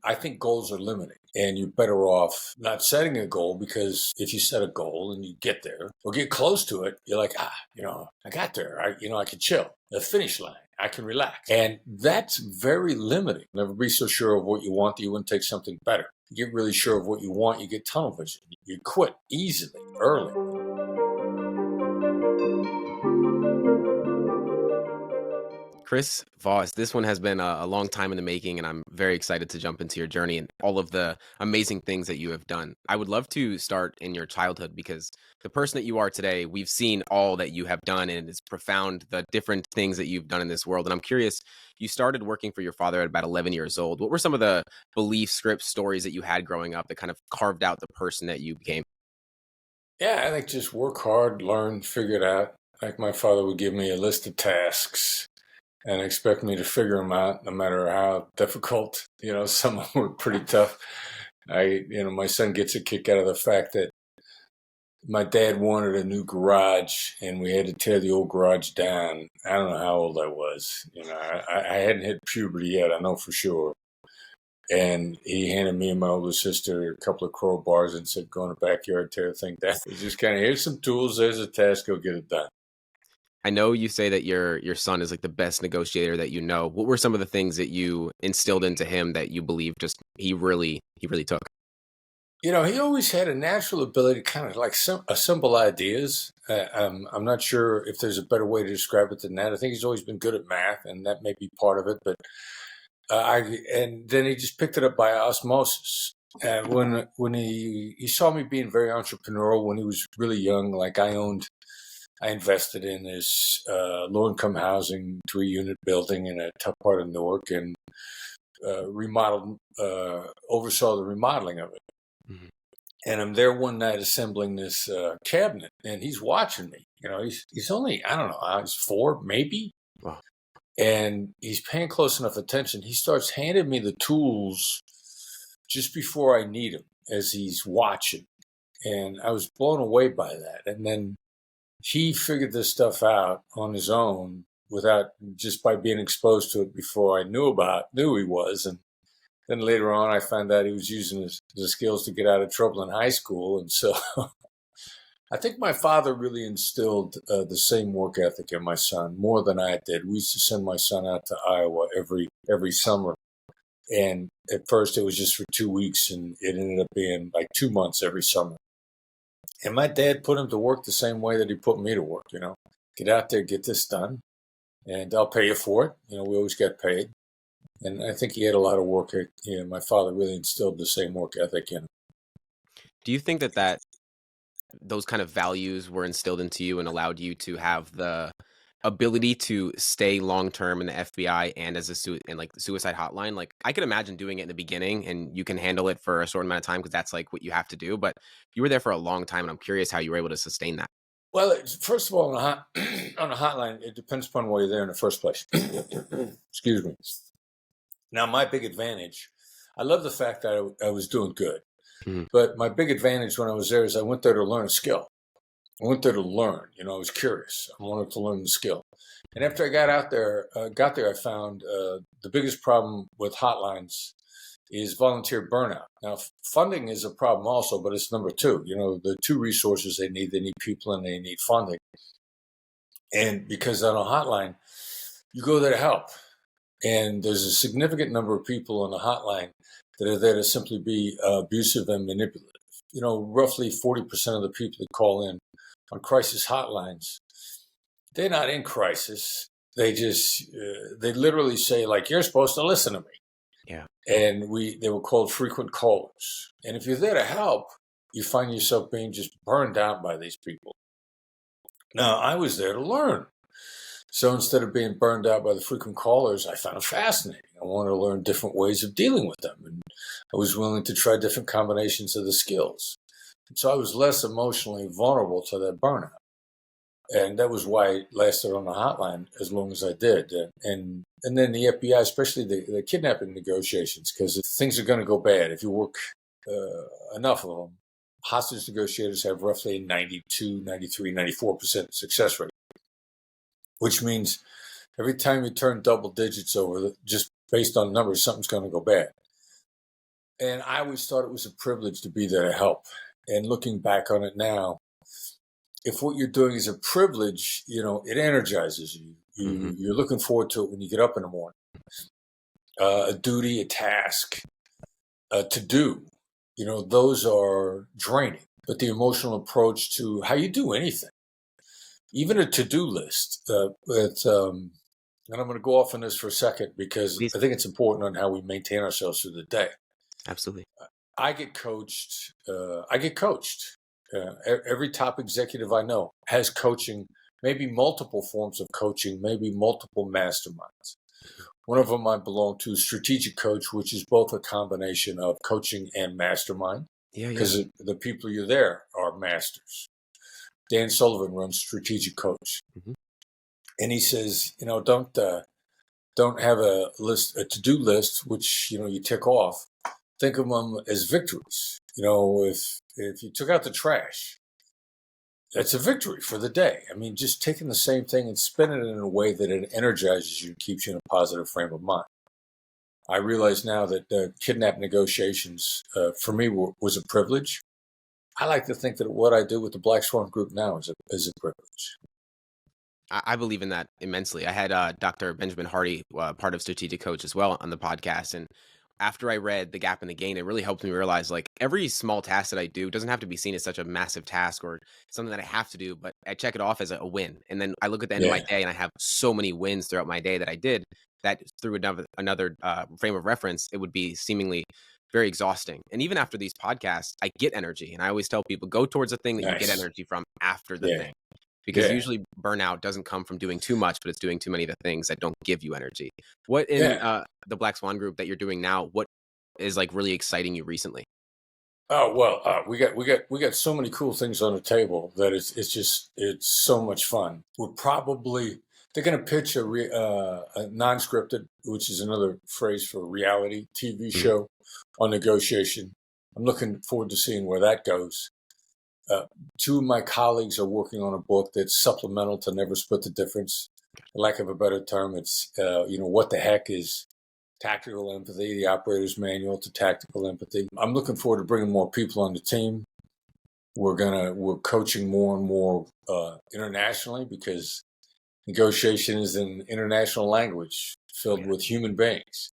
I think goals are limiting, and you're better off not setting a goal, because if you set a goal and you get there or get close to it, you're like, I got there. I can chill. The finish line, I can relax. And that's very limiting. Never be so sure of what you want that you wouldn't take something better. You get really sure of what you want, you get tunnel vision. You quit easily, early. Chris Voss, this one has been a long time in the making, and I'm very excited to jump into your journey and all of the amazing things that you have done. I would love to start in your childhood, because the person that you are today, we've seen all that you have done, and it's profound, the different things that you've done in this world. And I'm curious, you started working for your father at about 11 years old. What were some of the belief script stories that you had growing up that kind of carved out the person that you became? Yeah, I think just work hard, learn, figure it out. Like my father would give me a list of tasks and expect me to figure them out, no matter how difficult. Some of them were pretty tough. My son gets a kick out of the fact that my dad wanted a new garage, and we had to tear the old garage down. I don't know how old I was. I hadn't hit puberty yet, I know for sure. And he handed me and my older sister a couple of crowbars and said, "Go in the backyard, tear the thing down." It's just kind of, here's some tools, there's a task, go get it done. I know you say that your son is like the best negotiator that you know. What were some of the things that you instilled into him that you believe just he really took? He always had a natural ability to kind of like assemble ideas. I'm not sure if there's a better way to describe it than that. I think he's always been good at math, and that may be part of it. But and then he just picked it up by osmosis. When he saw me being very entrepreneurial when he was really young, like I invested in this low-income housing 3-unit building in a tough part of Newark, and oversaw the remodeling of it. Mhm. And I'm there one night assembling this cabinet, and he's watching me. He's only, I don't know, he's 4 maybe, Wow. and he's paying close enough attention. He starts handing me the tools just before I need them as he's watching, and I was blown away by that. And then he figured this stuff out on his own, without, just by being exposed to it before I knew he was. And then later on, I found out he was using the skills to get out of trouble in high school. And so I think my father really instilled the same work ethic in my son more than I did. We used to send my son out to Iowa every summer. And at first it was just for 2 weeks, and it ended up being like 2 months every summer. And my dad put him to work the same way that he put me to work. Get out there, get this done, and I'll pay you for it. We always got paid. And I think he had a lot of work. My father really instilled the same work ethic in him. Do you think that those kind of values were instilled into you and allowed you to have the ability to stay long term in the FBI and as and like the suicide hotline? Like, I could imagine doing it in the beginning and you can handle it for a short amount of time because that's like what you have to do. But you were there for a long time, and I'm curious how you were able to sustain that. Well, first of all, on a hotline, it depends upon why you're there in the first place. Excuse me. Now, my big advantage, I love the fact that I was doing good. Mhm. But my big advantage when I was there is I went there to learn a skill. I went there to learn. I was curious. I wanted to learn the skill. And after I got there, I found the biggest problem with hotlines is volunteer burnout. Now, funding is a problem also, but it's number 2. The 2 resources they need people and they need funding. And because on a hotline, you go there to help. And there's a significant number of people on the hotline that are there to simply be abusive and manipulative. Roughly 40% of the people that call in on crisis hotlines, they're not in crisis. They literally say, like, "You're supposed to listen to me." Yeah. And they were called frequent callers. And if you're there to help, you find yourself being just burned out by these people. Now, I was there to learn. So instead of being burned out by the frequent callers, I found it fascinating. I wanted to learn different ways of dealing with them. And I was willing to try different combinations of the skills. And so I was less emotionally vulnerable to that burnout. And that was why I lasted on the hotline as long as I did. And then the FBI, especially the kidnapping negotiations, because things are going to go bad. If you work enough of them, hostage negotiators have roughly a 92, 93, 94% success rate, which means every time you turn double digits over, just based on numbers, something's going to go bad. And I always thought it was a privilege to be there to help. And looking back on it now, if what you're doing is a privilege, it energizes you. Hmm. You're looking forward to it when you get up in the morning. A duty, a task, to do, those are draining. But the emotional approach to how you do anything, even a to-do list, and I'm going to go off on this for a second because Please. I think it's important on how we maintain ourselves through the day. Absolutely. I get coached. Every top executive I know has coaching, maybe multiple forms of coaching, maybe multiple masterminds. One of them I belong to, Strategic Coach, which is both a combination of coaching and mastermind, Yeah, yeah. because the people you're there are masters. Dan Sullivan runs Strategic Coach, Hmm. and he says, don't have a to-do list, which you tick off. Think of them as victories. If you took out the trash, that's a victory for the day. I mean, just taking the same thing and spinning it in a way that it energizes you and keeps you in a positive frame of mind. I realize now that kidnap negotiations, for me, was a privilege. I like to think that what I do with the Black Swan Group now is a privilege. I believe in that immensely. I had Dr. Benjamin Hardy, part of Strategic Coach as well, on the podcast. And after I read The Gap and the Gain, it really helped me realize like every small task that I do doesn't have to be seen as such a massive task or something that I have to do, but I check it off as a win. And then I look at the end of my Yeah, day and I have so many wins throughout my day that I did that through another frame of reference, it would be seemingly very exhausting. And even after these podcasts, I get energy. And I always tell people go towards the thing that you get nice. energy from after the Yeah, thing, because yeah, usually burnout doesn't come from doing too much, but it's doing too many of the things that don't give you energy. What in yeah. the Black Swan Group that you're doing now, what is like really exciting you recently? Oh well, we got so many cool things on the table that it's so much fun. They're going to pitch a non-scripted, which is another phrase for reality TV Mhm. show on negotiation. I'm looking forward to seeing where that goes. Uh, Two of my colleagues are working on a book that's supplemental to Never Split the Difference. For lack of a better term, it's what the heck is tactical empathy, the operator's manual to tactical empathy. I'm looking forward to bringing more people on the team. We're coaching more and more internationally because negotiation is an international language Oh filled yeah. with human beings.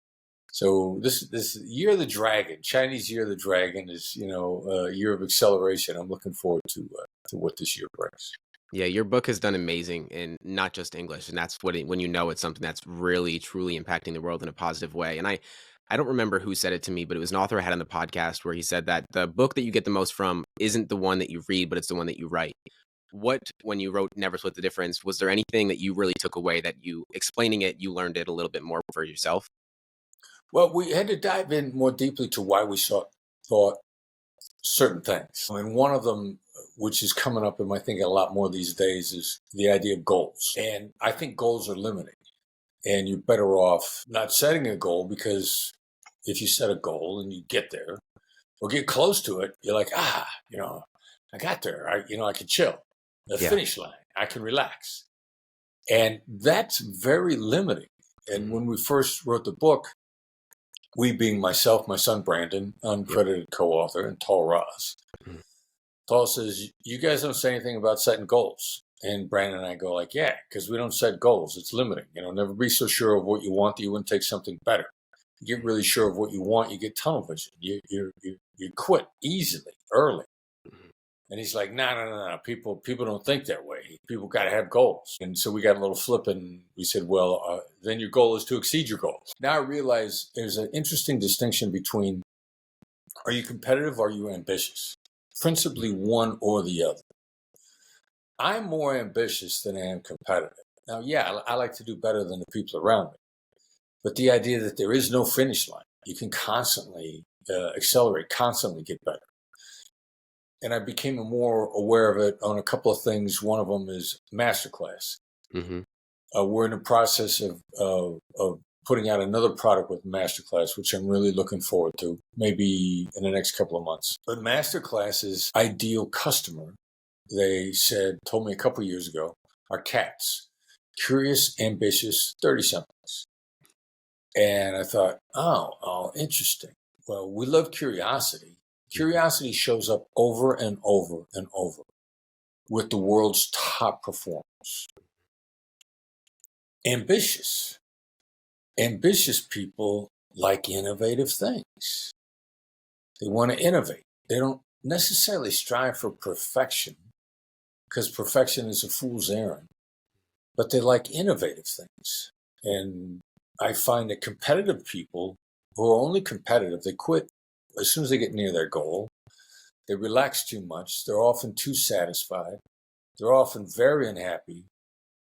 So this year of the dragon, Chinese year of the dragon, is a year of acceleration. I'm looking forward to what this year brings. Yeah, your book has done amazing in not just English, and that's when you know it's something that's really truly impacting the world in a positive way. And I don't remember who said it to me, but it was an author I had on the podcast where he said that the book that you get the most from isn't the one that you read, but it's the one that you write. What, when you wrote Never Split the Difference, was there anything that you really took away that you explaining it, you learned it a little bit more for yourself? Well, we had to dive in more deeply to why we thought certain things. And one of them, which is coming up in my thinking a lot more these days, is the idea of goals. And I think goals are limiting. And you're better off not setting a goal, because if you set a goal and you get there or get close to it, you're like, I got there. I can chill. The Yeah. finish line, I can relax. And that's very limiting. And Mhm. when we first wrote the book, we being myself, my son Brandon, Yep. uncredited co-author, and Tall Ross. Mhm. Tall says, "You guys don't say anything about setting goals." And Brandon and I go like, "Yeah, because we don't set goals. It's limiting. Never be so sure of what you want that you wouldn't take something better. You get really sure of what you want, you get tunnel vision. You quit easily, early." Mhm. And he's like, "No, no, no, no. People don't think that way. People got to have goals." And so we got a little flip, and we said, "Well, then your goal is to exceed your goals." Now I realize there's an interesting distinction between, are you competitive? Or are you ambitious? Principally one or the other. I'm more ambitious than I am competitive. Now, yeah, I like to do better than the people around me, but the idea that there is no finish line, you can constantly accelerate, constantly get better. And I became more aware of it on a couple of things. One of them is masterclass. Mhm. We're in the process of putting out another product with masterclass, which I'm really looking forward to, maybe in the next couple of months. But masterclass's ideal customer, they told me a couple of years ago, are cats, curious, ambitious, 30 somethings. And I thought, oh, interesting. Well, we love curiosity. Curiosity shows up over and over and over with the world's top performers. Ambitious. Ambitious people like innovative things. They want to innovate. They don't necessarily strive for perfection because perfection is a fool's errand, but they like innovative things. And I find that competitive people who are only competitive, they quit as soon as they get near their goal. They relax too much. They're often too satisfied. They're often very unhappy.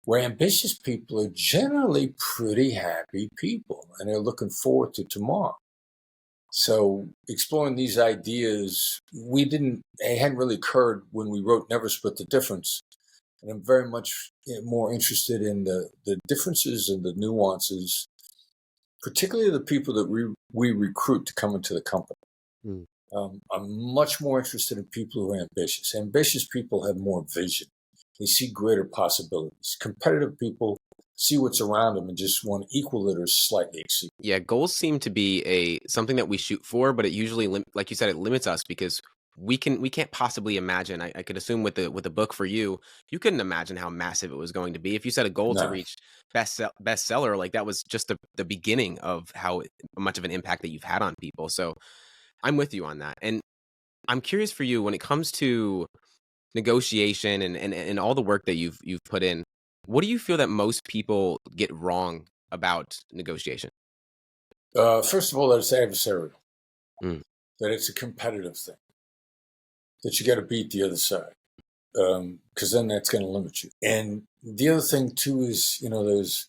Where ambitious people are generally pretty happy people and they're looking forward to tomorrow. So exploring these ideas, it hadn't really occurred when we wrote Never Split the Difference. And I'm very much more interested in the differences and the nuances, particularly the people that we recruit to come into the company. Mm. I'm much more interested in people who are ambitious. Ambitious people have more vision. They see greater possibilities. Competitive people see what's around them and just want to equal it or slightly exceed. Yeah, goals seem to be something that we shoot for, but it usually, like you said, it limits us because we can't possibly imagine. I could assume with the book for you, you couldn't imagine how massive it was going to be. If you set a goal to No. reach bestseller, like that was just the beginning of how much of an impact that you've had on people. So I'm with you on that. And I'm curious for you when it comes to negotiation and all the work that you've put in. What do you feel that most people get wrong about negotiation? First of all, that it's adversarial, Mm. that it's a competitive thing, that you got to beat the other side, because then that's going to limit you. And the other thing too is, there's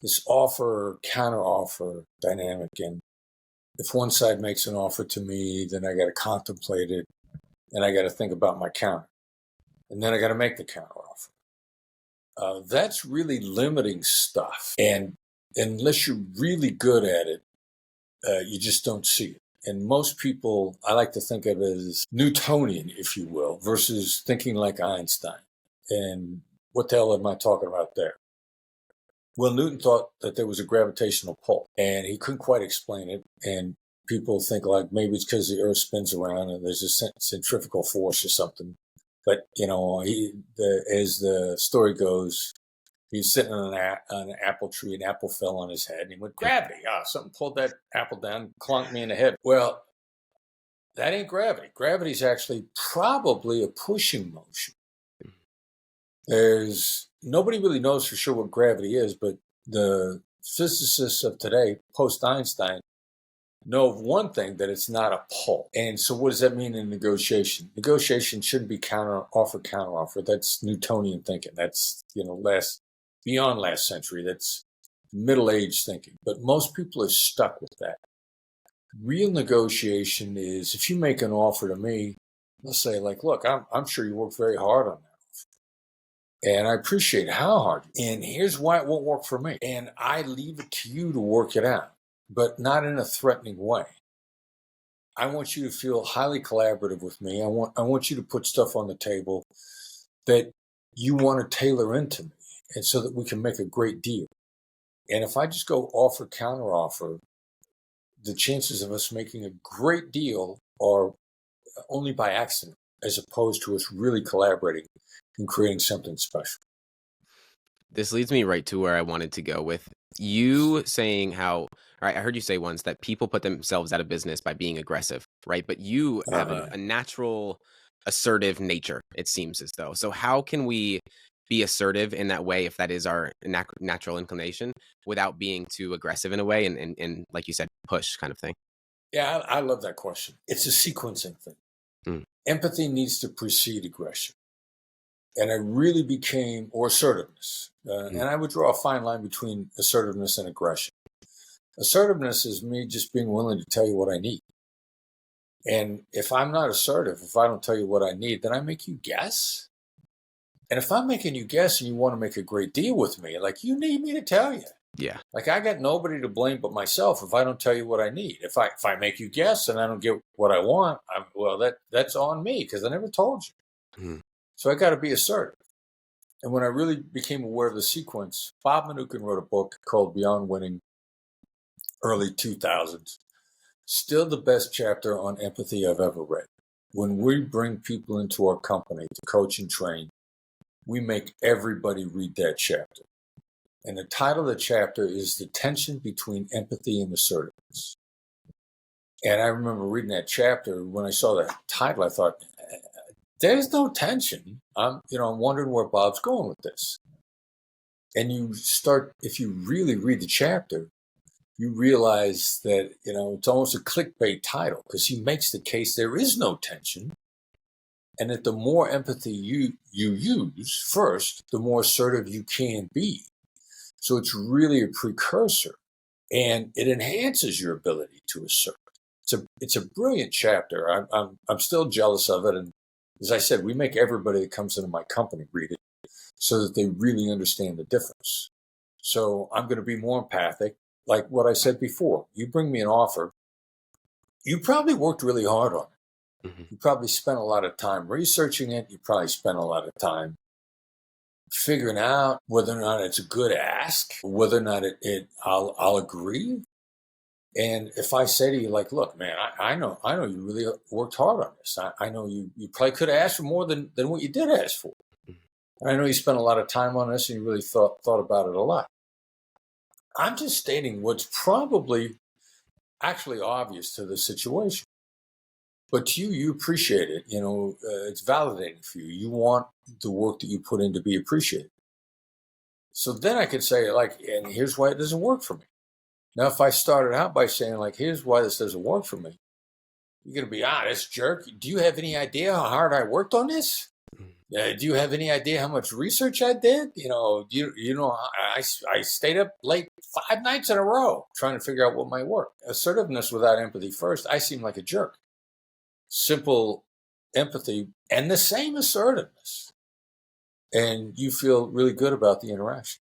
this offer counter offer dynamic, and if one side makes an offer to me, then I got to contemplate it, and I got to think about my counter, and then I got to make the counter offer. That's really limiting stuff, and unless you're really good at it, you just don't see it. And most people, I like to think of it as Newtonian, if you will, versus thinking like Einstein. And what the hell am I talking about there? Well, Newton thought that there was a gravitational pull, and he couldn't quite explain it. And people think like maybe it's because the Earth spins around and there's a centrifugal force or something. But as the story goes, he's sitting on an apple tree. An apple fell on his head, and he went, "Gravity! Something pulled that apple down, clunked me in the head." Well, that ain't gravity. Gravity's actually probably a pushing motion. There's nobody really knows for sure what gravity is, but the physicists of today, post Einstein, know of one thing, that it's not a pull. And so what does that mean in negotiation? Negotiation shouldn't be counter offer. That's Newtonian thinking. That's, beyond last century. That's middle age thinking. But most people are stuck with that. Real negotiation is if you make an offer to me, let's say like, look, I'm sure you worked very hard on that. And I appreciate how hard. And here's why it won't work for me. And I leave it to you to work it out, but not in a threatening way. I want you to feel highly collaborative with me. I want you to put stuff on the table that you want to tailor into me, and so that we can make a great deal. And if I just go offer counter offer, the chances of us making a great deal are only by accident, as opposed to us really collaborating and creating something special. This leads me right to where I wanted to go with you saying how, right, I heard you say once that people put themselves out of business by being aggressive, right? But you have Yeah. a natural assertive nature, it seems as though. So how can we be assertive in that way if that is our natural inclination without being too aggressive in a way and like you said, push kind of thing? Yeah, I love that question. It's a sequencing thing. Mm. Empathy needs to precede aggression. And I really became, or assertiveness. And I would draw a fine line between assertiveness and aggression. Assertiveness is me just being willing to tell you what I need. And if I'm not assertive, if I don't tell you what I need, then I make you guess. And if I'm making you guess and you want to make a great deal with me, like you need me to tell you. Yeah. Like I got nobody to blame but myself if I don't tell you what I need. If I make you guess and I don't get what I want, that's on me because I never told you. Mm. So I got to be assertive. And when I really became aware of the sequence, Bob Manukin wrote a book called Beyond Winning, early 2000s. Still the best chapter on empathy I've ever read. When we bring people into our company to coach and train, we make everybody read that chapter. And the title of the chapter is The Tension Between Empathy and Assertiveness. And I remember reading that chapter. When I saw that title, I thought, there's no tension. I'm wondering where Bob's going with this. And if you really read the chapter, you realize that, it's almost a clickbait title, because he makes the case there is no tension. And that the more empathy you use first, the more assertive you can be. So it's really a precursor, and it enhances your ability to assert. It's a brilliant chapter. I'm still jealous of it. And as I said, we make everybody that comes into my company read it so that they really understand the difference. So I'm going to be more empathic. Like what I said before, you bring me an offer, you probably worked really hard on it. Mm-hmm. You probably spent a lot of time researching it. You probably spent a lot of time figuring out whether or not it's a good ask, whether or not I'll agree. And if I say to you, like, look, man, I know you really worked hard on this. I know you probably could have asked for more than what you did ask for. And I know you spent a lot of time on this and you really thought about it a lot. I'm just stating what's probably actually obvious to the situation. But to you appreciate it. It's validating for you. You want the work that you put in to be appreciated. So then I could say, like, and here's why it doesn't work for me. Now, if I started out by saying, like, here's why this doesn't work for me, you're going to be, this jerk. Do you have any idea how hard I worked on this? Do you have any idea how much research I did? I stayed up late 5 nights in a row trying to figure out what might work. Assertiveness without empathy first, I seem like a jerk. Simple empathy and the same assertiveness. And you feel really good about the interaction.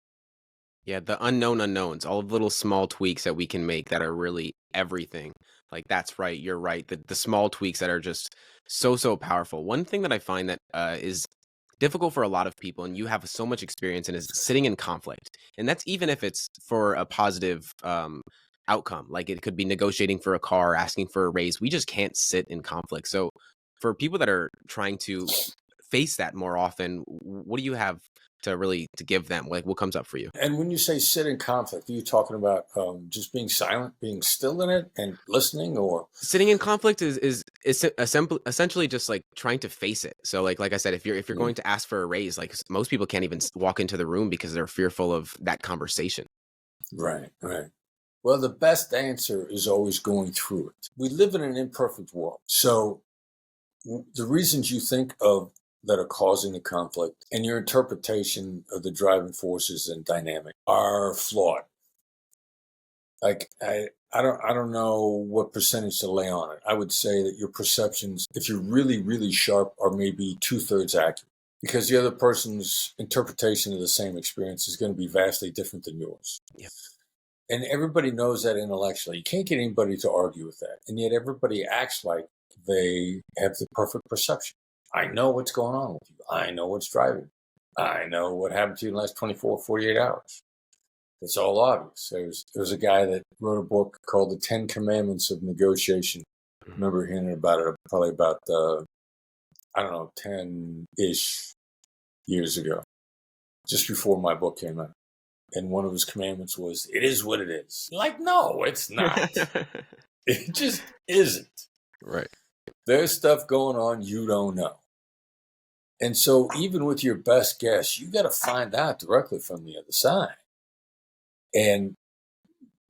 Yeah, the unknown unknowns, all of the little small tweaks that we can make that are really everything. Like, that's right, you're right. The small tweaks that are just so powerful. One thing that I find that is difficult for a lot of people, and you have so much experience in, is sitting in conflict. And that's even if it's for a positive outcome. Like, it could be negotiating for a car, asking for a raise. We just can't sit in conflict. So for people that are trying to face that more often, what do you have to give them? Like, what comes up for you? And when you say sit in conflict, are you talking about just being silent, being still in it and listening, or Sitting in conflict is essentially just like trying to face it. So like I said, if you're going to ask for a raise, like, most people can't even walk into the room because they're fearful of that conversation. Right. Well, the best answer is always going through it. We live in an imperfect world. So the reasons you think of that are causing the conflict and your interpretation of the driving forces and dynamic are flawed. Like, I don't know what percentage to lay on it. I would say that your perceptions, if you're really, really sharp, are maybe 2/3 accurate, because the other person's interpretation of the same experience is going to be vastly different than yours. Yep. And everybody knows that intellectually. You can't get anybody to argue with that. And yet everybody acts like they have the perfect perception. I know what's going on with you. I know what's driving. I know what happened to you in the last 24, 48 hours. It's all obvious. There's a guy that wrote a book called The 10 Commandments of Negotiation. I remember hearing about it probably about, 10-ish years ago, just before my book came out. And one of his commandments was, it is what it is. Like, no, it's not. It just isn't. Right. There's stuff going on you don't know. And so even with your best guess, you got to find out directly from the other side. And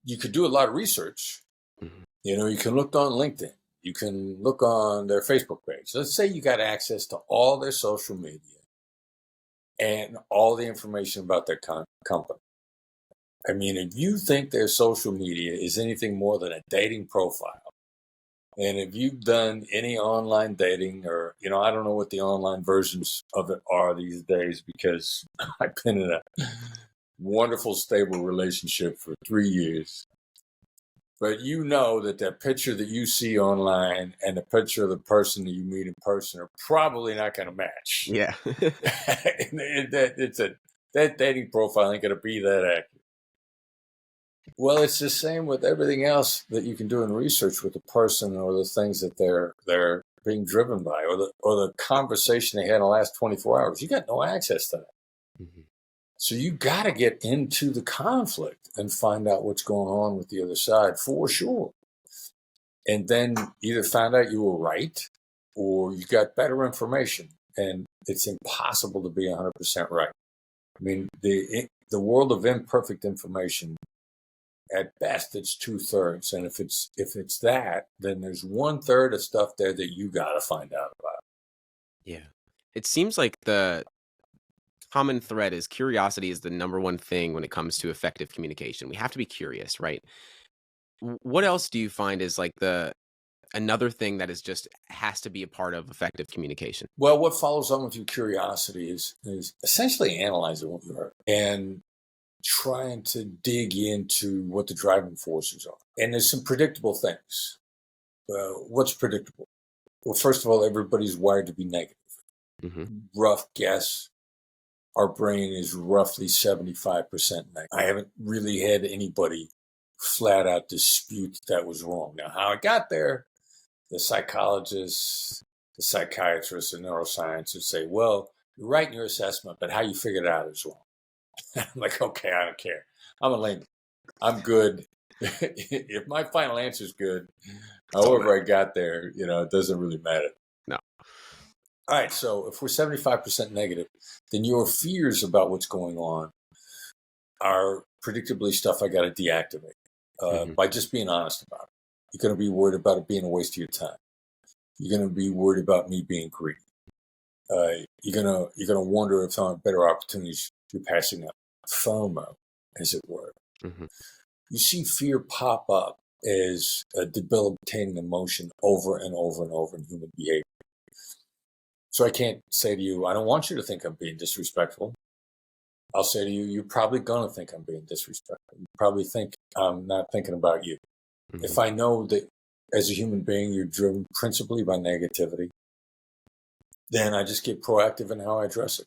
you could do a lot of research. Mm-hmm. You can look on LinkedIn. You can look on their Facebook page. Let's say you got access to all their social media and all the information about their company. I mean, if you think their social media is anything more than a dating profile, and if you've done any online dating, or, I don't know what the online versions of it are these days, because I've been in a wonderful, stable relationship for 3 years. But you know that picture that you see online and the picture of the person that you meet in person are probably not going to match. Yeah. That dating profile ain't going to be that accurate. Well, it's the same with everything else that you can do in research with the person or the things that they're being driven by, or the conversation they had in the last 24 hours. You got no access to that. Mhm. So you got to get into the conflict and find out what's going on with the other side for sure. And then either find out you were right or you got better information. And it's impossible to be 100% right. I mean, the world of imperfect information, at best, it's 2/3. And if it's that, then there's 1/3 of stuff there that you got to find out about. Yeah. It seems like the common thread is curiosity is the number one thing when it comes to effective communication. We have to be curious, right? What else do you find is like the another thing that is just has to be a part of effective communication? Well, what follows on with your curiosity is essentially analyzing what you heard and trying to dig into what the driving forces are. And there's some predictable things. What's predictable? Well, first of all, everybody's wired to be negative. Hmm. Rough guess, our brain is roughly 75% negative. I haven't really had anybody flat out dispute that was wrong. Now, how I got there, the psychologists, the psychiatrists, and neuroscience would say, well, you're right in your assessment, but how you figured it out is wrong. I'm like, okay, I don't care. I'm a layman. I'm good. If my final answer is good, however I got there, it doesn't really matter. No. All right, so if we're 75% negative, then your fears about what's going on are predictably stuff I got to deactivate by just being honest about it. You're going to be worried about it being a waste of your time. You're going to be worried about me being greedy. You're gonna wonder if there are better opportunities you're passing up. FOMO, as it were. Hmm. You see fear pop up as a debilitating emotion over and over and over in human behavior. So I can't say to you, I don't want you to think I'm being disrespectful. I'll say to you, you're probably going to think I'm being disrespectful. You probably think I'm not thinking about you. Hmm. If I know that as a human being, you're driven principally by negativity, then I just get proactive in how I address it.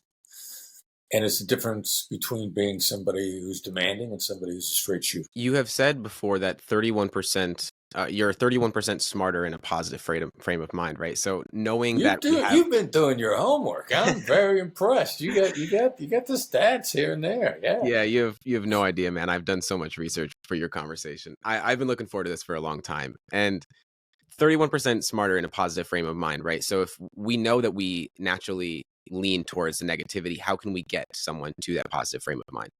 And it's the difference between being somebody who's demanding and somebody who's a straight shooter. You have said before that 31%, you're 31% smarter in a positive frame of mind, right? So knowing that we have, You've been doing your homework. I'm very impressed. You got the stats here and there. Yeah. yeah, you have no idea, man. I've done so much research for your conversation. I've been looking forward to this for a long time. And 31% smarter in a positive frame of mind, right? So if we know that we naturally lean towards the negativity, how can we get someone to that positive frame of mind?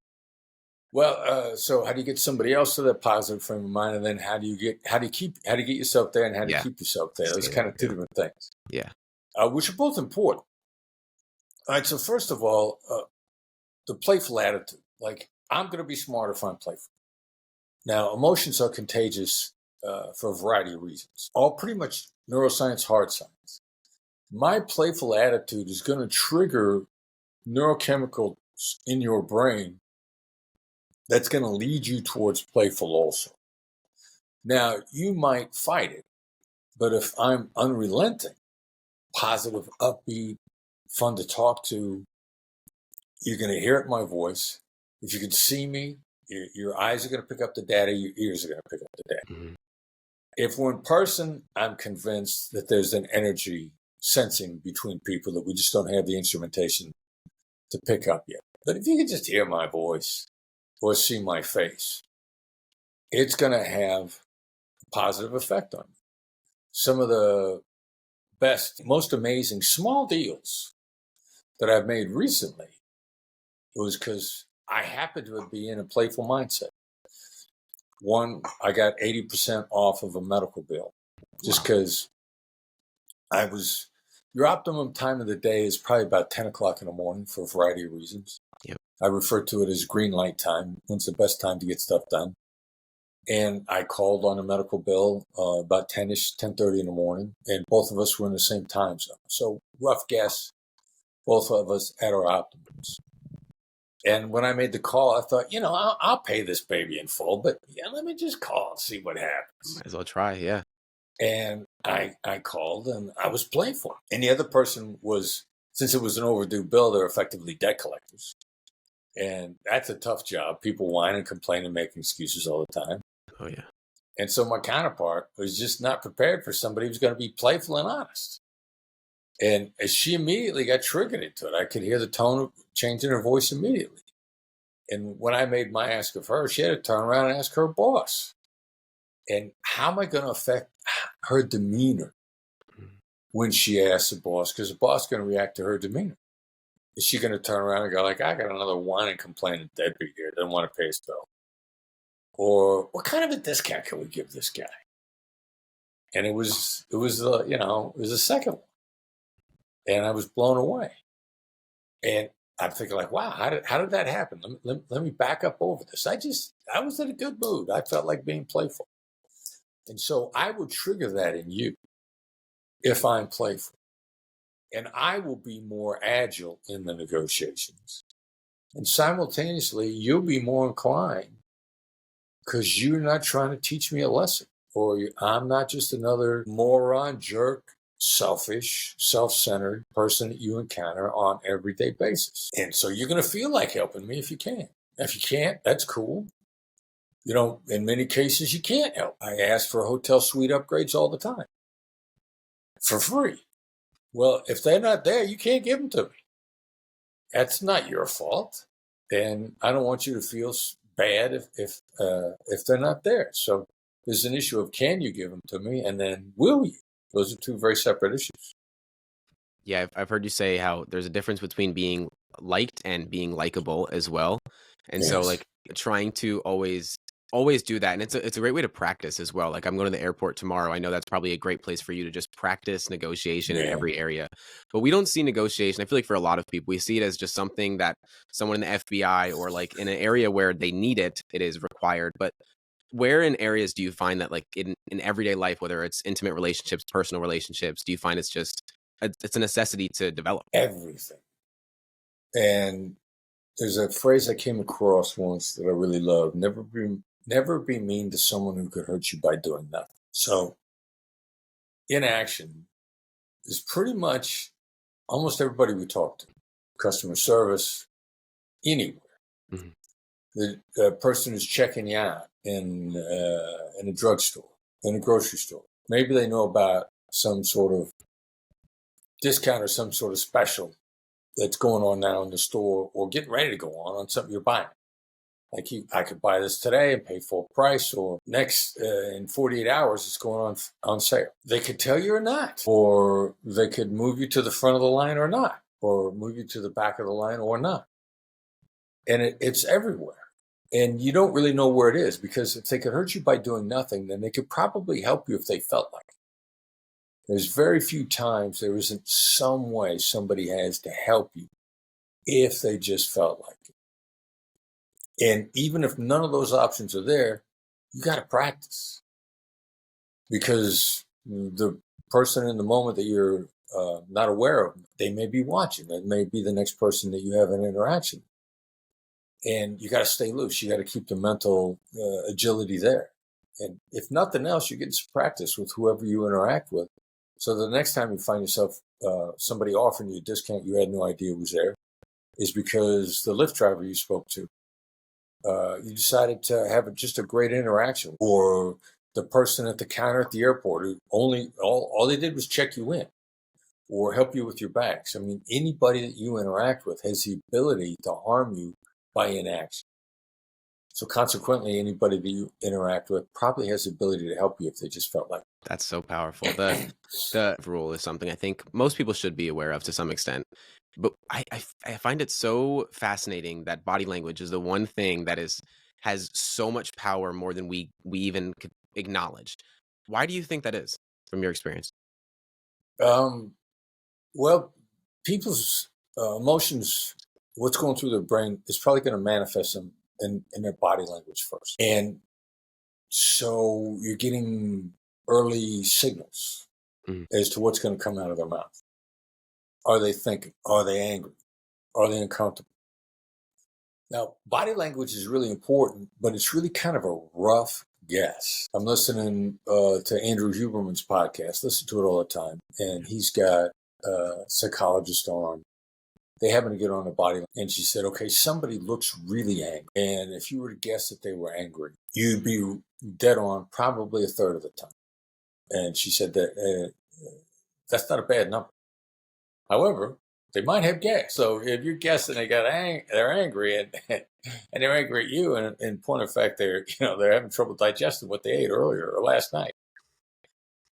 Well, so how do you get somebody else to that positive frame of mind, and then how do you get yourself there, and how do you Yeah. keep yourself there? Those Stay kind there. of two different things, Yeah. which are both important. All right. So first of all, the playful attitude. Like I'm going to be smart if I'm playful. Now, emotions are contagious for a variety of reasons. All pretty much neuroscience, hard science. My playful attitude is going to trigger neurochemicals in your brain that's going to lead you towards playful also. Now, you might fight it, but if I'm unrelenting, positive, upbeat, fun to talk to, you're going to hear it in my voice. If you can see me, your eyes are going to pick up the data, your ears are going to pick up the data. Hmm. If we're in person, I'm convinced that there's an energy sensing between people that we just don't have the instrumentation to pick up yet. But if you can just hear my voice or see my face, it's going to have a positive effect on you. Some of the best, most amazing small deals that I've made recently was because I happened to be in a playful mindset. One, I got 80% off of a medical bill just because your optimum time of the day is probably about 10 o'clock in the morning for a variety of reasons. Yep. I refer to it as green light time. When's the best time to get stuff done? And I called on a medical bill about 10-ish, 10:30 in the morning, and both of us were in the same time zone. So rough guess, both of us at our optimums. And when I made the call, I thought, I'll pay this baby in full, but let me just call and see what happens. Might as well try. Yeah. And I called and I was playful. And the other person was, since it was an overdue bill, they're effectively debt collectors. And that's a tough job. People whine and complain and make excuses all the time. Oh yeah. And so my counterpart was just not prepared for somebody who's going to be playful and honest. And as she immediately got triggered into it, I could hear the tone change in her voice immediately. And when I made my ask of her, she had to turn around and ask her boss. And how am I going to affect her demeanor when she asks the boss? Because the boss is going to react to her demeanor. Is she going to turn around and go like, I got another whining, complaining deadbeat here, doesn't want to pay his bill? Or what kind of a discount can we give this guy? And it was the second one. And I was blown away. And I'm thinking like, wow, how did that happen? Let me back up over this. I was in a good mood. I felt like being playful. And so I would trigger that in you if I'm playful. And I will be more agile in the negotiations. And simultaneously, you'll be more inclined because you're not trying to teach me a lesson. Or I'm not just another moron, jerk, selfish, self-centered person that you encounter on an everyday basis. And so you're going to feel like helping me if you can. If you can't, that's cool. In many cases, you can't help. I ask for hotel suite upgrades all the time for free. Well, if they're not there, you can't give them to me. That's not your fault. And I don't want you to feel bad if they're not there. So there's an issue of can you give them to me, and then will you? Those are two very separate issues. Yeah, I've heard you say how there's a difference between being liked and being likable as well. And so Yes. like trying to always do that. And it's a great way to practice as well. Like I'm going to the airport tomorrow. I know that's probably a great place for you to just practice negotiation in Yeah. every area. But we don't see negotiation. I feel like for a lot of people, we see it as just something that someone in the FBI or like in an area where they need it, it is required. But where in areas do you find that like in everyday life, whether it's intimate relationships, personal relationships, do you find it's just it's a necessity to develop? Everything. And there's a phrase I came across once that I really love. Never be mean to someone who could hurt you by doing nothing. So inaction is pretty much almost everybody we talk to. Customer service, anywhere. Mm-hmm. The person who's checking you out in a drugstore, in a grocery store. Maybe they know about some sort of discount or some sort of special that's going on now in the store or getting ready to go on something you're buying. Like I could buy this today and pay full price, or next in 48 hours it's going on sale. They could tell you or not, or they could move you to the front of the line or not, or move you to the back of the line or not. And it's everywhere. And you don't really know where it is, because if they could hurt you by doing nothing, then they could probably help you if they felt like it. There's very few times there isn't some way somebody has to help you if they just felt like it. And even if none of those options are there, you got to practice, because the person in the moment that you're not aware of, they may be watching. That may be the next person that you have an interaction with. And you got to stay loose. You got to keep the mental agility there. And if nothing else, you're getting some practice with whoever you interact with. So the next time you find yourself somebody offering you a discount you had no idea was there, is because the Lyft driver you spoke to, you decided to have just a great interaction, or the person at the counter at the airport who all they did was check you in or help you with your bags. I mean, anybody that you interact with has the ability to harm you by inaction. So consequently, anybody that you interact with probably has the ability to help you if they just felt like it. That's so powerful. The rule is something I think most people should be aware of to some extent. But I find it so fascinating that body language is the one thing that has so much power, more than we even could acknowledge. Why do you think that is, from your experience? Well, people's emotions, what's going through their brain, is probably going to manifest them in their body language first. And so you're getting early signals as to what's going to come out of their mouth. Are they thinking? Are they angry? Are they uncomfortable? Now, body language is really important, but it's really kind of a rough guess. I'm listening to Andrew Huberman's podcast. Listen to it all the time. And he's got a psychologist on they happen to get on the body. And she said, okay, somebody looks really angry. And if you were to guess that they were angry, you'd be dead on probably a third of the time. And she said that that's not a bad number. However, they might have gas. So if you're guessing they're angry and and they're angry at you, and in point of fact, they're having trouble digesting what they ate earlier or last night.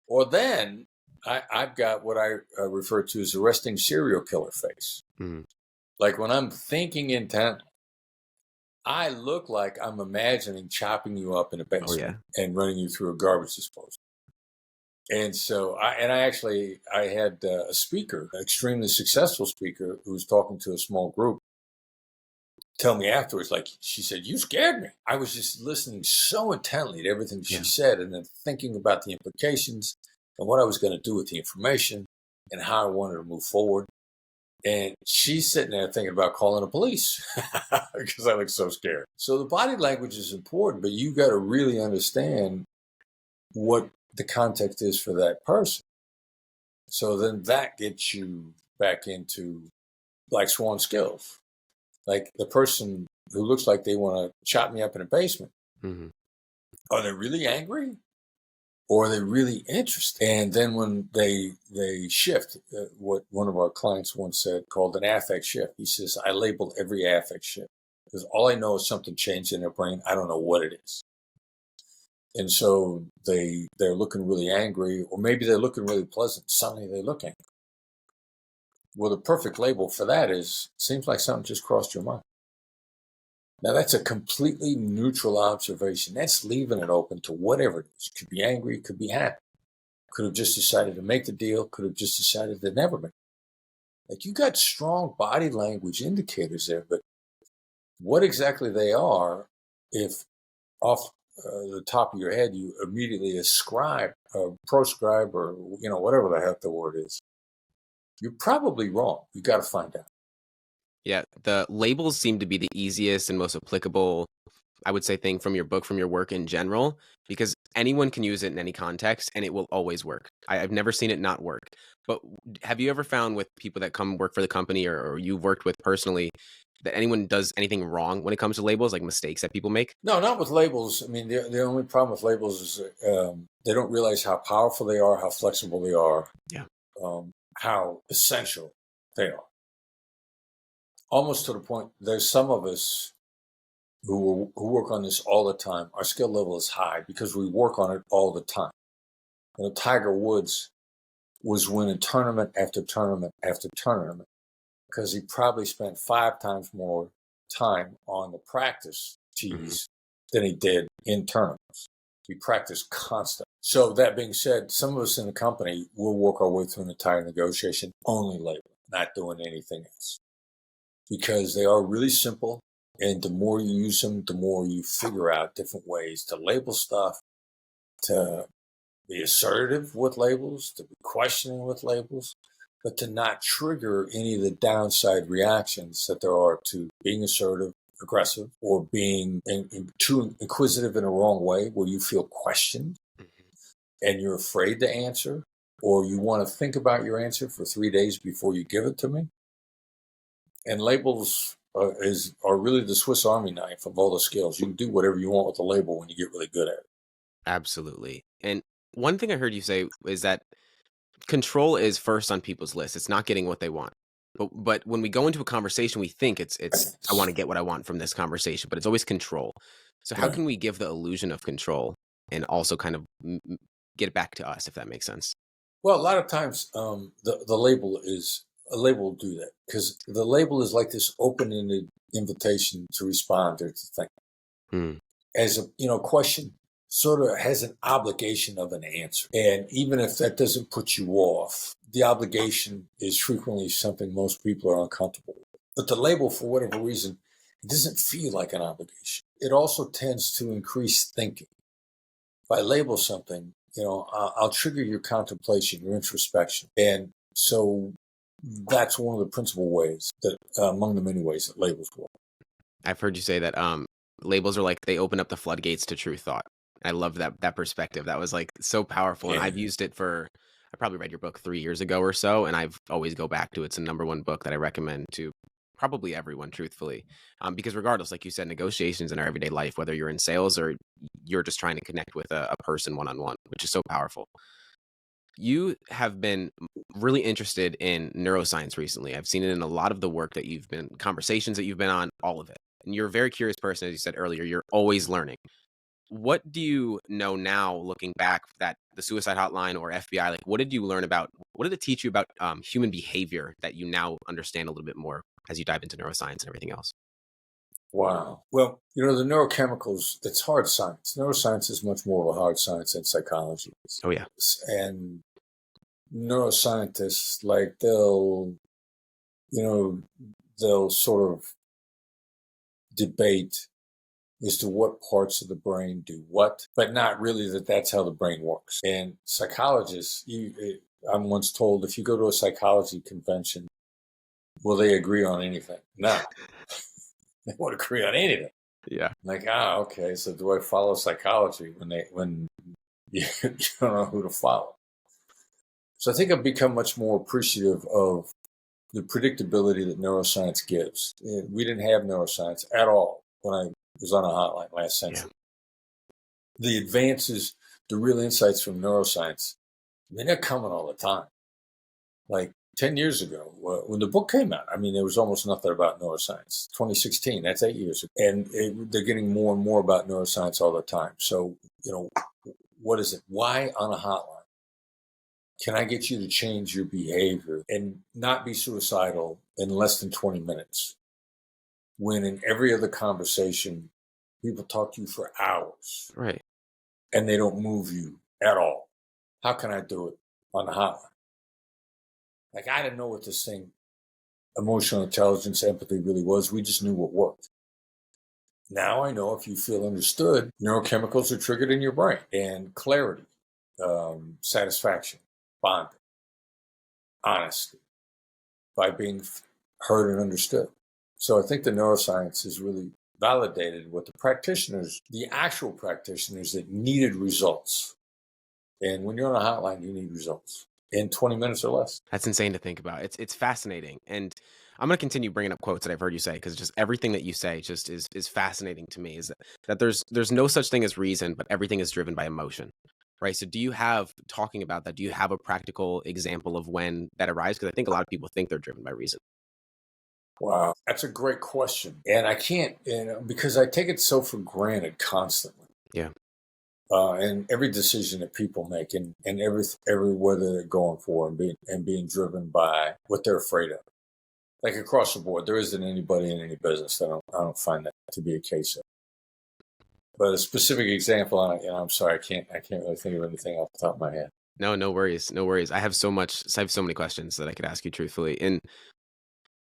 Or then I've got what I refer to as a resting serial killer face. Mm-hmm. Like when I'm thinking intently, I look like I'm imagining chopping you up in a basement and running you through a garbage disposal. And so I had a speaker, an extremely successful speaker who was talking to a small group, tell me afterwards, like, she said, you scared me. I was just listening so intently to everything she said and then thinking about the implications and what I was going to do with the information and how I wanted to move forward. And she's sitting there thinking about calling the police because I look so scared. So the body language is important, but you got to really understand what the context is for that person. So then that gets you back into black swan skills. Like the person who looks like they want to chop me up in a basement. Mm-hmm. Are they really angry? Or are they really interested? And then when they shift, what one of our clients once said, called an affect shift. He says, I label every affect shift because all I know is something changed in their brain. I don't know what it is. And so they're looking really angry, or maybe they're looking really pleasant. Suddenly they look angry. Well, the perfect label for that is, seems like something just crossed your mind. Now, that's a completely neutral observation. That's leaving it open to whatever it is. Could be angry, could be happy. Could have just decided to make the deal, could have just decided to never make it. Like, you got strong body language indicators there, but what exactly they are, if off the top of your head you immediately ascribe, proscribe, or whatever the heck the word is, you're probably wrong. You got to find out. Yeah, the labels seem to be the easiest and most applicable, I would say, thing from your book, from your work in general, because anyone can use it in any context and it will always work. I've never seen it not work. But have you ever found with people that come work for the company or you've worked with personally that anyone does anything wrong when it comes to labels, like mistakes that people make? No, not with labels. I mean, the only problem with labels is they don't realize how powerful they are, how flexible they are, how essential they are. Almost to the point, there's some of us who work on this all the time. Our skill level is high because we work on it all the time. Tiger Woods was winning tournament after tournament after tournament because he probably spent 5 times more time on the practice tees than he did in tournaments. He practiced constantly. So that being said, some of us in the company will work our way through an entire negotiation only label, not doing anything else. Because they are really simple, and the more you use them, the more you figure out different ways to label stuff, to be assertive with labels, to be questioning with labels, but to not trigger any of the downside reactions that there are to being assertive, aggressive, or being too inquisitive in a wrong way where you feel questioned and you're afraid to answer, or you want to think about your answer for 3 days before you give it to me. And labels are really the Swiss Army knife of all the skills. You can do whatever you want with a label when you get really good at it. Absolutely. And one thing I heard you say is that control is first on people's list. It's not getting what they want. But when we go into a conversation, we think it's I want to get what I want from this conversation, but it's always control. So how can we give the illusion of control and also kind of get it back to us, if that makes sense? Well, a lot of times the label is a label will do that because the label is like this open-ended invitation to respond or to think. As a question sort of has an obligation of an answer. And even if that doesn't put you off, the obligation is frequently something most people are uncomfortable with. But the label, for whatever reason, it doesn't feel like an obligation. It also tends to increase thinking. If I label something, I'll trigger your contemplation, your introspection. And so that's one of the principal ways that, among the many ways that labels work. I've heard you say that labels are like they open up the floodgates to true thought. I love that perspective. That was like so powerful, and I've used it for. I probably read your book 3 years ago or so, and I've always go back to it. It's the number one book that I recommend to probably everyone, truthfully. Because regardless, like you said, negotiations in our everyday life, whether you're in sales or you're just trying to connect with a person one-on-one, which is so powerful. You have been really interested in neuroscience recently. I've seen it in a lot of the work that you've been, conversations that you've been on, all of it. And you're a very curious person, as you said earlier. You're always learning. What do you know now, looking back, that the suicide hotline or FBI, like, what did you learn about, what did it teach you about human behavior that you now understand a little bit more as you dive into neuroscience and everything else? Wow. Well, the neurochemicals, it's hard science. Neuroscience is much more of a hard science than psychology is. Oh, yeah. And neuroscientists, like, they'll sort of debate as to what parts of the brain do what, but not really that's how the brain works. And psychologists, I'm once told, if you go to a psychology convention, will they agree on anything? No. They won't agree on anything. Yeah. Like, okay, so do I follow psychology when you don't know who to follow? So I think I've become much more appreciative of the predictability that neuroscience gives. We didn't have neuroscience at all when I was on a hotline last century. Yeah. The advances, the real insights from neuroscience, they're coming all the time. Like 10 years ago, when the book came out, there was almost nothing about neuroscience. 2016, that's 8 years ago. And they're getting more and more about neuroscience all the time. So, what is it? Why on a hotline can I get you to change your behavior and not be suicidal in less than 20 minutes? When in every other conversation, people talk to you for hours. Right. And they don't move you at all. How can I do it on the hotline? Like, I didn't know what this thing, emotional intelligence, empathy really was. We just knew what worked. Now I know if you feel understood, neurochemicals are triggered in your brain, and clarity, satisfaction, bonding, honesty, by being heard and understood. So I think the neuroscience has really validated what the actual practitioners that needed results. And when you're on a hotline, you need results in 20 minutes or less. That's insane to think about. It's fascinating. And I'm going to continue bringing up quotes that I've heard you say, because just everything that you say just is fascinating to me, is that there's no such thing as reason, but everything is driven by emotion. Right. So talking about that, do you have a practical example of when that arrives? Because I think a lot of people think they're driven by reason. Wow, that's a great question. And I can't, because I take it so for granted constantly. Yeah. And every decision that people make, and every whether they're going for and being driven by what they're afraid of. Like across the board, there isn't anybody in any business that I don't find that to be a case of. But a specific example, I'm sorry, I can't really think of anything off the top of my head. No worries. No worries. I have so many questions that I could ask you truthfully. And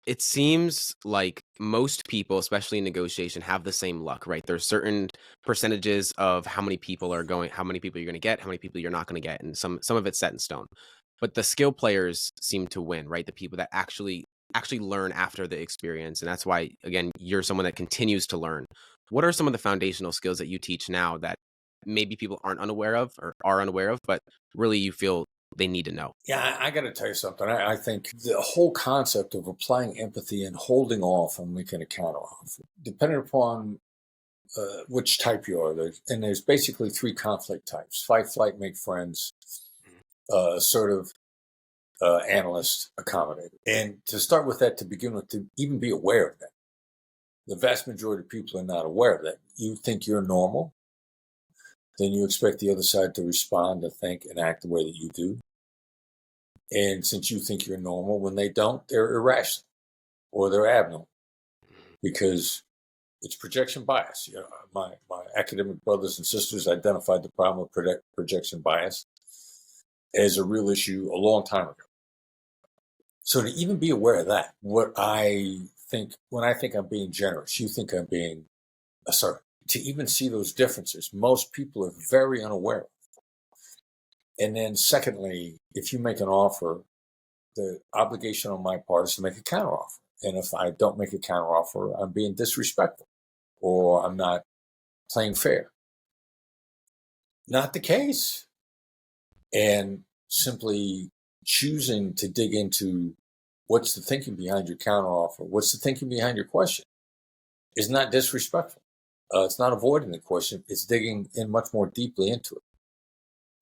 it seems like most people, especially in negotiation, have the same luck, right? There's certain percentages of how many people you're going to get, how many people you're not going to get, and some of it's set in stone. But the skill players seem to win, right? The people that actually learn after the experience, and that's why, again, you're someone that continues to learn. What are some of the foundational skills that you teach now that maybe people aren't unaware of or are unaware of, but really you feel they need to know? Yeah, I got to tell you something. I think the whole concept of applying empathy and holding off and making a counteroffer, depending upon which type you are, there's basically 3 conflict types: fight, flight, make friends, assertive, analyst, accommodator. And to start with that, to begin with, to even be aware of that, the vast majority of people are not aware of that. You think you're normal, then you expect the other side to respond, to think, and act the way that you do. And since you think you're normal, when they don't, they're irrational or they're abnormal, because it's projection bias. My academic brothers and sisters identified the problem of projection bias as a real issue a long time ago. So to even be aware of that, when I think I'm being generous, you think I'm being assertive. To even see those differences, most people are very unaware of. And then secondly, if you make an offer, the obligation on my part is to make a counteroffer. And if I don't make a counteroffer, I'm being disrespectful or I'm not playing fair. Not the case. And simply choosing to dig into what's the thinking behind your counteroffer, what's the thinking behind your question, is not disrespectful. It's not avoiding the question. It's digging in much more deeply into it.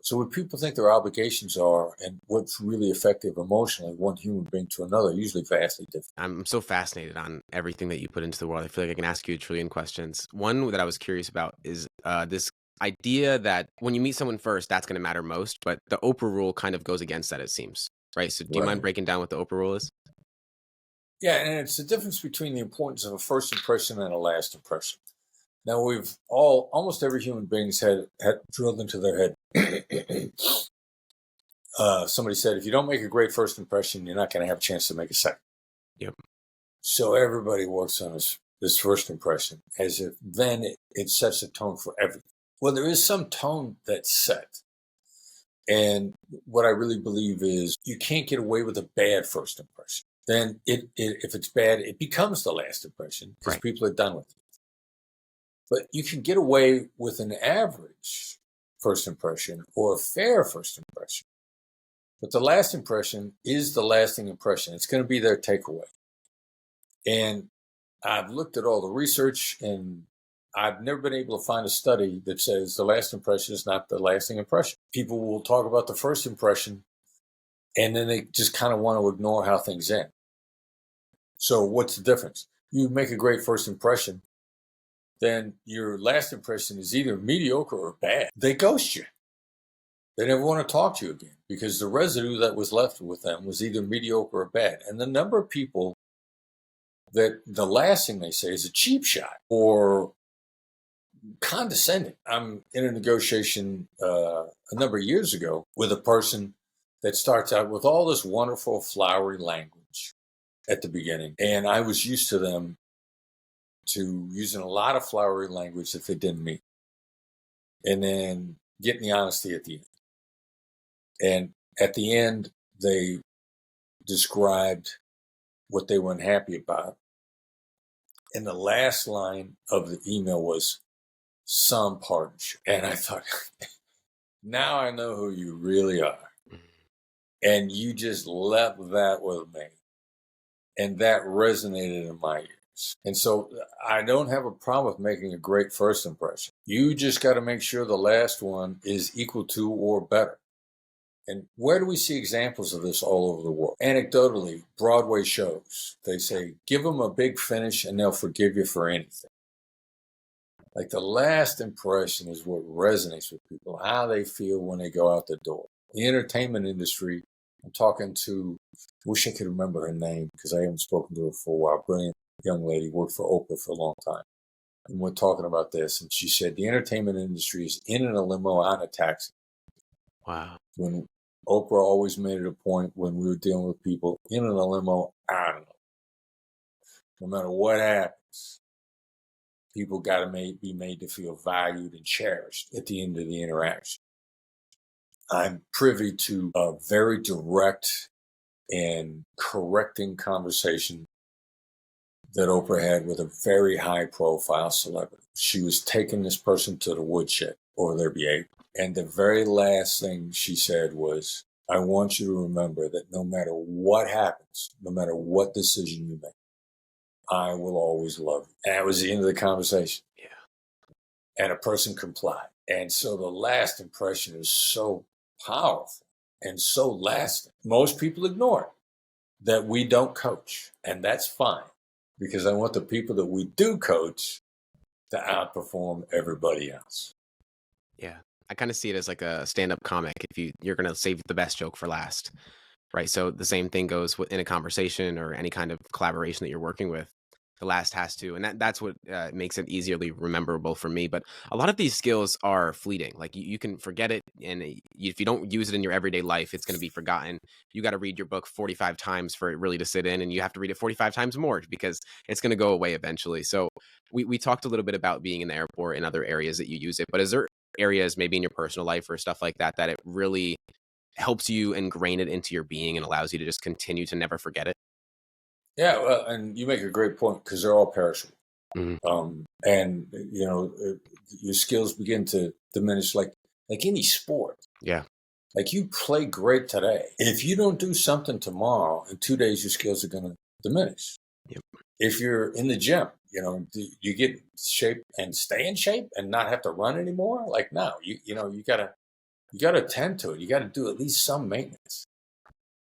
So what people think their obligations are and what's really effective emotionally, one human being to another, usually vastly different. I'm so fascinated on everything that you put into the world. I feel like I can ask you a trillion questions. One that I was curious about is this idea that when you meet someone first, that's going to matter most, but the Oprah rule kind of goes against that, it seems. Right. So do you mind Right. breaking down what the Oprah rule is? Yeah, and it's the difference between the importance of a first impression and a last impression. Now we've almost every human being's had drilled into their head. Somebody said, if you don't make a great first impression, you're not going to have a chance to make a second. Yep. So everybody works on this first impression as if then it sets a tone for everything. Well, there is some tone that's set. And what I really believe is you can't get away with a bad first impression. Then if it's bad, it becomes the last impression because Right. people are done with it. But you can get away with an average first impression or a fair first impression. But the last impression is the lasting impression. It's going to be their takeaway. And I've looked at all the research and I've never been able to find a study that says the last impression is not the lasting impression. People will talk about the first impression and then they just kind of want to ignore how things end. So what's the difference? You make a great first impression, then your last impression is either mediocre or bad. They ghost you. They never want to talk to you again because the residue that was left with them was either mediocre or bad. And the number of people that the last thing they say is a cheap shot or condescending. I'm in a negotiation a number of years ago with a person that starts out with all this wonderful flowery language at the beginning. And I was used to them to using a lot of flowery language that they didn't mean. And then getting the honesty at the end. And at the end, they described what they were unhappy about. And the last line of the email was some partnership. And I thought, now I know who you really are. And you just left that with me. And that resonated in my ears. And so I don't have a problem with making a great first impression. You just got to make sure the last one is equal to or better. And where do we see examples of this all over the world? Anecdotally, Broadway shows, they say, give them a big finish and they'll forgive you for anything. Like the last impression is what resonates with people, how they feel when they go out the door. The entertainment industry, I'm talking to, wish I could remember her name because I haven't spoken to her for a while. Brilliant young lady, worked for Oprah for a long time. And we're talking about this. And she said, the entertainment industry is in a limo, out in a taxi. Wow. When Oprah always made it a point when we were dealing with people in a limo, out of it. No matter what happens, people got to be made to feel valued and cherished at the end of the interaction. I'm privy to a very direct and correcting conversation that Oprah had with a very high profile celebrity. She was taking this person to the woodshed over their behavior. And the very last thing she said was, I want you to remember that no matter what happens, no matter what decision you make, I will always love you. And that was the end of the conversation. Yeah. And a person complied. And so the last impression is so powerful and so lasting. Most people ignore it, that we don't coach. And that's fine, because I want the people that we do coach to outperform everybody else. Yeah. I kind of see it as like a stand-up comic. If you're going to save the best joke for last, right? So the same thing goes in a conversation or any kind of collaboration that you're working with. The last has to, and that's what makes it easily rememberable for me. But a lot of these skills are fleeting. Like you can forget it, and if you don't use it in your everyday life, it's going to be forgotten. You got to read your book 45 times for it really to sit in, and you have to read it 45 times more because it's going to go away eventually. So we talked a little bit about being in the airport and other areas that you use it, but is there areas maybe in your personal life or stuff like that that it really helps you ingrain it into your being and allows you to just continue to never forget it? Yeah, well, and you make a great point because they're all perishable. Mm-hmm. And, your skills begin to diminish like any sport. Yeah. Like, you play great today. If you don't do something tomorrow, in 2 days, your skills are going to diminish. Yep. If you're in the gym, do you get in shape and stay in shape and not have to run anymore? Like, no, you gotta attend to it. You got to do at least some maintenance.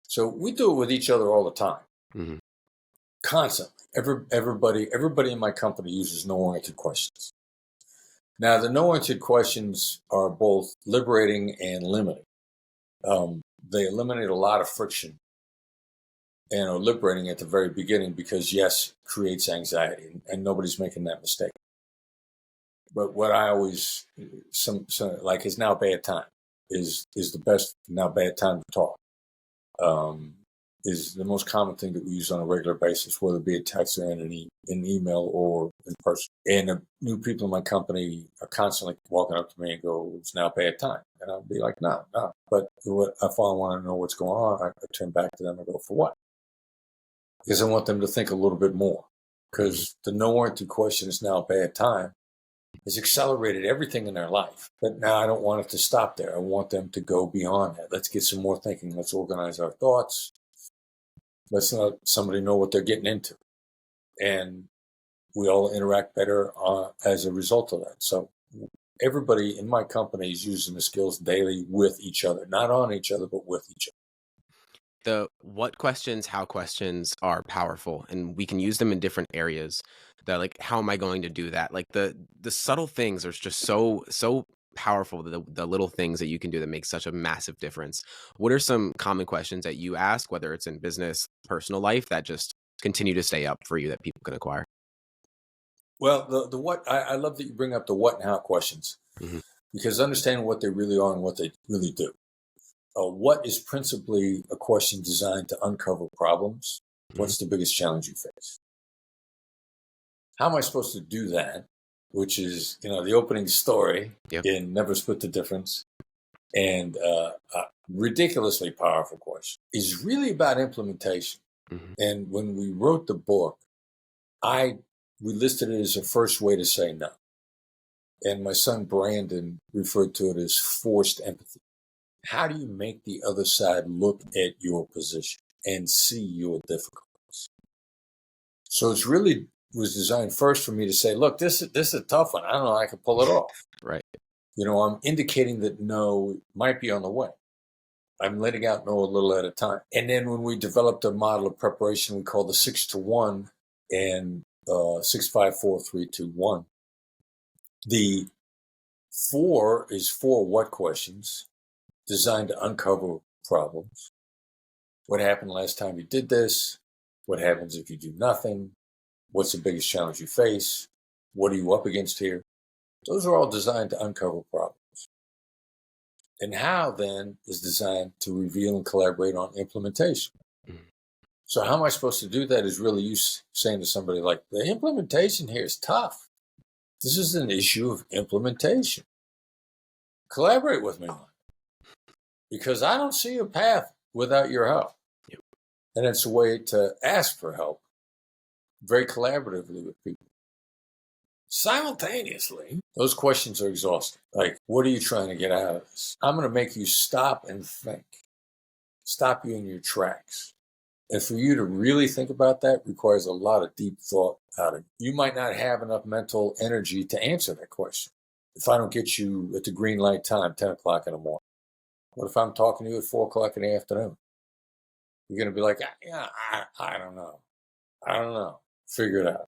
So we do it with each other all the time, Mm-hmm. constantly. Everybody in my company uses no-oriented questions. Now, the no-oriented questions are both liberating and limiting. They eliminate a lot of friction and are liberating at the very beginning because yes creates anxiety, and nobody's making that mistake. But what I always like is now a bad time is the best now bad time to talk. Is the most common thing that we use on a regular basis, whether it be a text or in an email or in person. And new people in my company are constantly walking up to me and go, "It's now a bad time," and I'll be like, "No, no." But if I want to know what's going on, I turn back to them and go, "For what?" Because I want them to think a little bit more. Because the no-oriented question is now a bad time has accelerated everything in their life. But now I don't want it to stop there. I want them to go beyond that. Let's get some more thinking. Let's organize our thoughts. Let's let somebody know what they're getting into. And we all interact better as a result of that. So everybody in my company is using the skills daily with each other, not on each other, but with each other. The what questions, how questions are powerful, and we can use them in different areas. That like, how am I going to do that? Like the subtle things are just so powerful. The little things that you can do that make such a massive difference. What are some common questions that you ask, whether it's in business, personal life, that just continue to stay up for you that people can acquire? Well, the what I love that you bring up the what and how questions, Hmm. because understanding what they really are and what they really do. What is principally a question designed to uncover problems? What's the biggest challenge you face? How am I supposed to do that? Which is, the opening story Yep. in Never Split the Difference, and a ridiculously powerful question is really about implementation. Hmm. And when we wrote the book, we listed it as a first way to say no. And my son Brandon referred to it as forced empathy. How do you make the other side look at your position and see your difficulties? So it's really was designed first for me to say, look, this is a tough one. I don't know, I can pull it off. Right. I'm indicating that no might be on the way. I'm letting out no a little at a time. And then when we developed a model of preparation we call the 6-to-1 and 6-5-4-3-2-1. The 4 is 4 what questions designed to uncover problems. What happened last time you did this? What happens if you do nothing? What's the biggest challenge you face? What are you up against here? Those are all designed to uncover problems. And how then is designed to reveal and collaborate on implementation. Mhm. So how am I supposed to do that is really you saying to somebody like, the implementation here is tough. This is an issue of implementation. Collaborate with me on it. Because I don't see a path without your help. Yep. And it's a way to ask for help very collaboratively with people. Simultaneously, those questions are exhausting. Like, what are you trying to get out of this? I'm going to make you stop and think, stop you in your tracks. And for you to really think about that requires a lot of deep thought out of you. You might not have enough mental energy to answer that question. If I don't get you at the green light time, 10 o'clock in the morning, what if I'm talking to you at 4 o'clock in the afternoon? You're going to be like, yeah, I don't know. I don't know. Figure it out.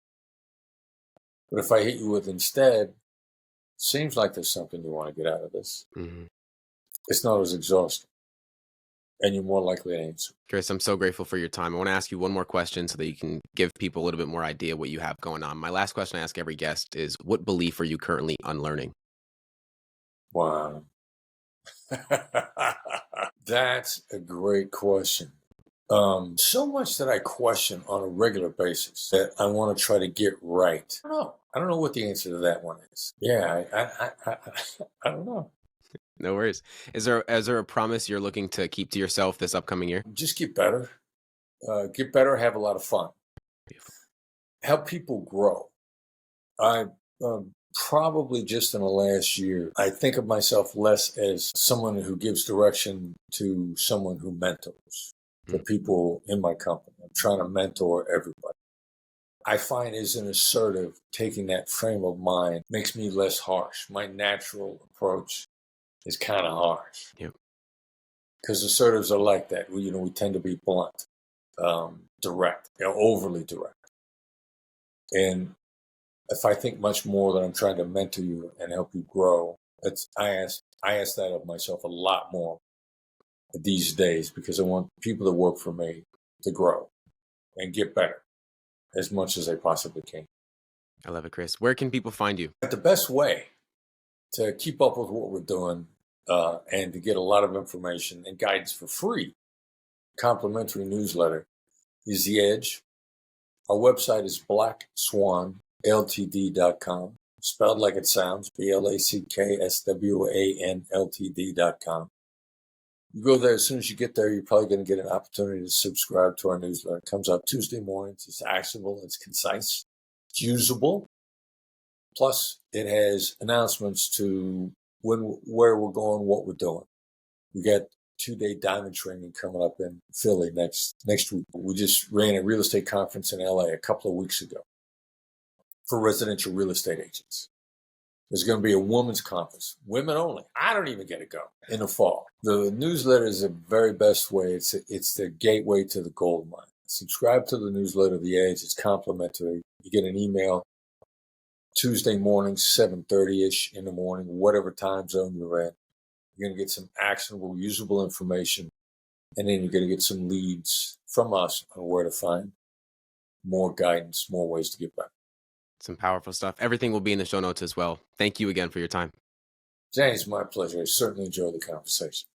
But if I hit you with instead, seems like there's something you want to get out of this. Hmm. It's not as exhausting, and you're more likely to answer. Chris, I'm so grateful for your time. I want to ask you one more question so that you can give people a little bit more idea what you have going on. My last question I ask every guest is, what belief are you currently unlearning? Wow. That's a great question. So much that I question on a regular basis that I want to try to get right. I don't know. I don't know what the answer to that one is. Yeah, I don't know. No worries. Is there a promise you're looking to keep to yourself this upcoming year? Just get better. Get better. Have a lot of fun. Beautiful. Help people grow. I probably just in the last year, I think of myself less as someone who gives direction to someone who mentors the people in my company. I'm trying to mentor everybody. I find as an assertive, taking that frame of mind makes me less harsh. My natural approach is kind of harsh. Yep. Because assertives are like that. We tend to be blunt, direct, overly direct. And if I think much more that I'm trying to mentor you and help you grow, I ask that of myself a lot more these days, because I want people that work for me to grow and get better as much as they possibly can. I love it, Chris. Where can people find you? But the best way to keep up with what we're doing and to get a lot of information and guidance for free, complimentary newsletter, is The Edge. Our website is blackswanltd.com, spelled like it sounds, BlackSwanLTD.com. You go there, as soon as you get there, you're probably going to get an opportunity to subscribe to our newsletter. It comes out Tuesday mornings. It's actionable, it's concise, it's usable. Plus, it has announcements to where we're going, what we're doing. We got 2-day diamond training coming up in Philly next week. We just ran a real estate conference in LA a couple of weeks ago for residential real estate agents. There's going to be a women's conference, women only. I don't even get to go in the fall. The newsletter is the very best way. It's the gateway to the gold mine. Subscribe to the newsletter, The Edge. It's complimentary. You get an email Tuesday mornings, 7:30-ish in the morning, whatever time zone you're in. You're going to get some actionable, usable information, and then you're going to get some leads from us on where to find more guidance, more ways to get better. Some powerful stuff. Everything will be in the show notes as well. Thank you again for your time. James, my pleasure. I certainly enjoyed the conversation.